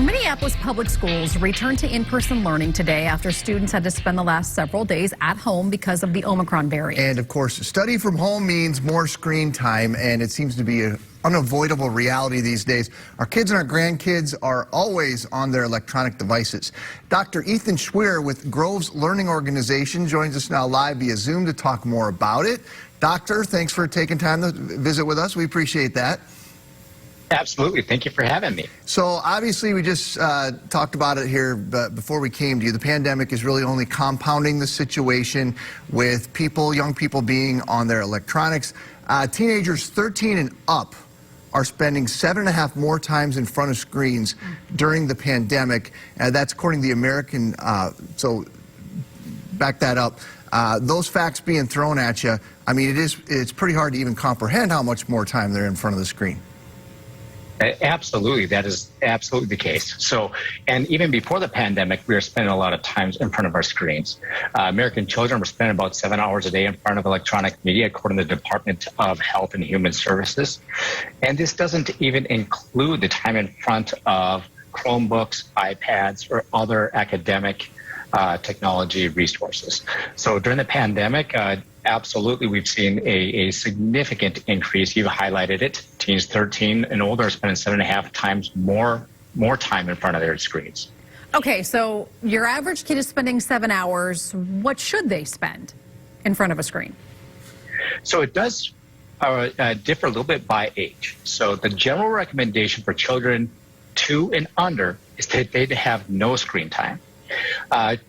Minneapolis public schools returned to in-person learning today after students had to spend the last several days at home because of the Omicron variant. And of course, study from home means more screen time, and it seems to be an unavoidable reality these days. Our kids and our grandkids are always on their electronic devices. Dr. Ethan Schwehr with Grove's Learning Organization joins us now live via Zoom to talk more about it. Doctor, thanks for taking time to visit with us. We appreciate that. Absolutely. Thank you for having me. So obviously we just talked about it here before we came to you. The pandemic is really only compounding the situation with young people being on their electronics. Teenagers 13 and up are spending 7.5 more times in front of screens during the pandemic. That's according to the American, so back that up. Those facts being thrown at you, I mean, it's pretty hard to even comprehend how much more time they're in front of the screen. Absolutely. That is absolutely the case. So, and even before the pandemic, we were spending a lot of time in front of our screens. American children were spending about 7 hours a day in front of electronic media, according to the Department of Health and Human Services. And this doesn't even include the time in front of Chromebooks, iPads, or other academic technology resources. So during the pandemic, absolutely, we've seen a significant increase. You've highlighted it. Teens 13 and older are spending 7.5 times more time in front of their screens. Okay, so your average kid is spending 7 hours. What should they spend in front of a screen? So it does differ a little bit by age. So the general recommendation for children 2 and under is that they have no screen time.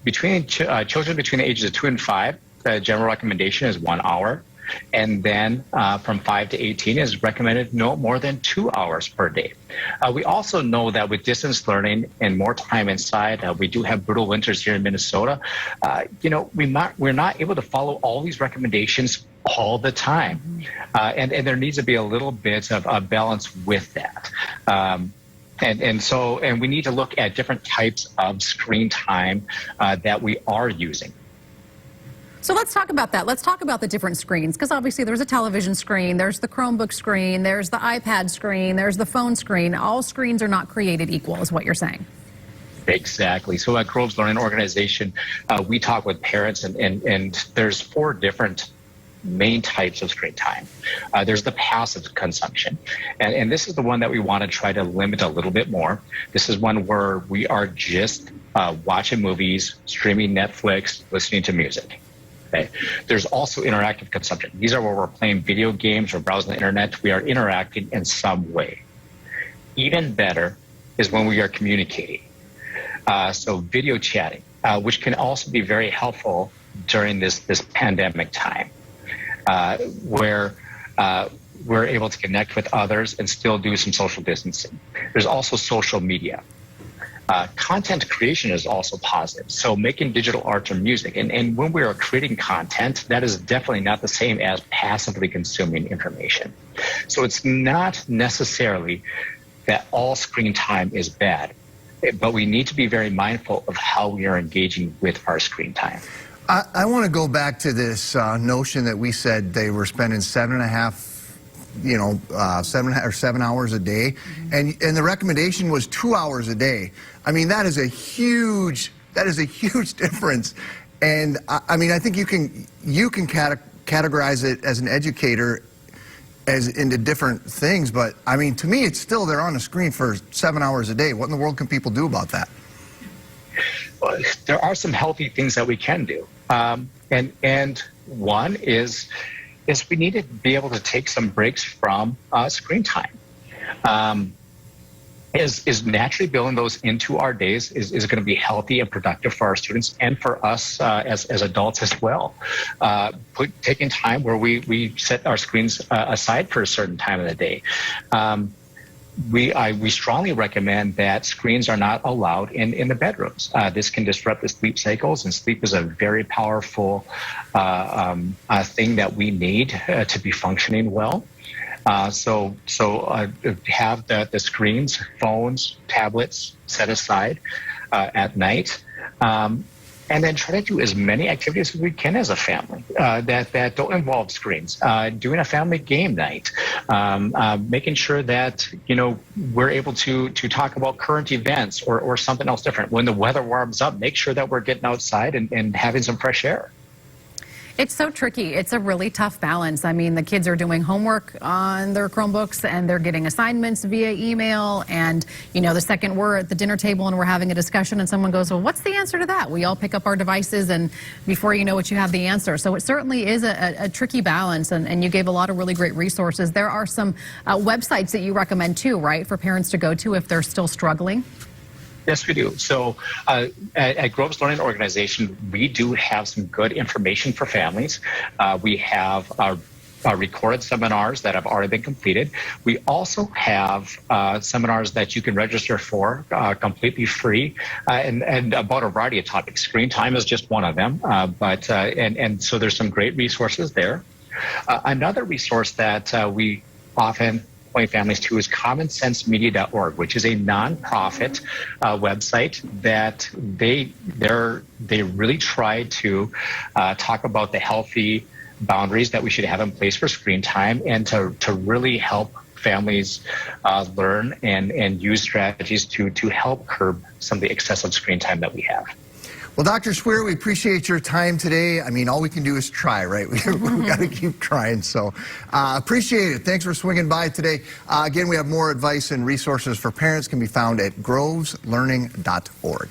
Between children between the ages of 2 and 5, the general recommendation is 1 hour. And then from 5 to 18 is recommended no more than 2 hours per day. We also know that with distance learning and more time inside, we do have brutal winters here in Minnesota. We're not able to follow all these recommendations all the time. And there needs to be a little bit of a balance with that. And we need to look at different types of screen time that we are using. So let's talk about that. Let's talk about the different screens, because obviously there's a television screen, there's the Chromebook screen, there's the iPad screen, there's the phone screen. All screens are not created equal, is what you're saying. Exactly. So at Grove's Learning Organization, we talk with parents, and there's 4 different main types of screen time. There's the passive consumption, and this is the one that we want to try to limit a little bit more. This is one where we are just watching movies, streaming Netflix, listening to music. Okay. There's also interactive consumption. These are where we're playing video games or browsing the internet. We are interacting in some way. Even better is when we are communicating. So video chatting, which can also be very helpful during this pandemic time. Where we're able to connect with others and still do some social distancing. There's also social media. Content creation is also positive. So making digital art or music. And when we are creating content, that is definitely not the same as passively consuming information. So it's not necessarily that all screen time is bad, but we need to be very mindful of how we are engaging with our screen time. I want to go back to this notion that we said they were spending 7.5, 7 hours a day, and the recommendation was 2 hours a day. I mean, that is a huge difference, and I mean, I think you can categorize it as an educator as into different things, but I mean, to me, it's still they're on the screen for 7 hours a day. What in the world can people do about that? Well, there are some healthy things that we can do, and one is we need to be able to take some breaks from screen time. Is naturally building those into our days is going to be healthy and productive for our students and for us as adults as well. Taking time where we set our screens aside for a certain time of the day. We strongly recommend that screens are not allowed in the bedrooms. This can disrupt the sleep cycles, and sleep is a very powerful thing that we need to be functioning well. So have the screens, phones, tablets set aside at night. and then try to do as many activities as we can as a family that don't involve screens. Doing a family game night, making sure that we're able to talk about current events or something else different. When the weather warms up, make sure that we're getting outside and having some fresh air. It's so tricky. It's a really tough balance. I mean, the kids are doing homework on their Chromebooks and they're getting assignments via email. And, the second we're at the dinner table and we're having a discussion and someone goes, well, what's the answer to that? We all pick up our devices and before you know it, you have the answer. So it certainly is a tricky balance. And you gave a lot of really great resources. There are some websites that you recommend too, right, for parents to go to if they're still struggling? Yes, we do. So at Grove's Learning Organization, we do have some good information for families. We have recorded seminars that have already been completed. We also have seminars that you can register for completely free and about a variety of topics. Screen time is just one of them, and so there's some great resources there. Another resource that we often point families to is commonsensemedia.org, which is a nonprofit website that they really try to talk about the healthy boundaries that we should have in place for screen time and to really help families learn and use strategies to help curb some of the excessive screen time that we have. Well, Dr. Schwehr, we appreciate your time today. I mean, all we can do is try, right? We've got to keep trying. So appreciate it. Thanks for swinging by today. Again, we have more advice and resources for parents can be found at groveslearning.org.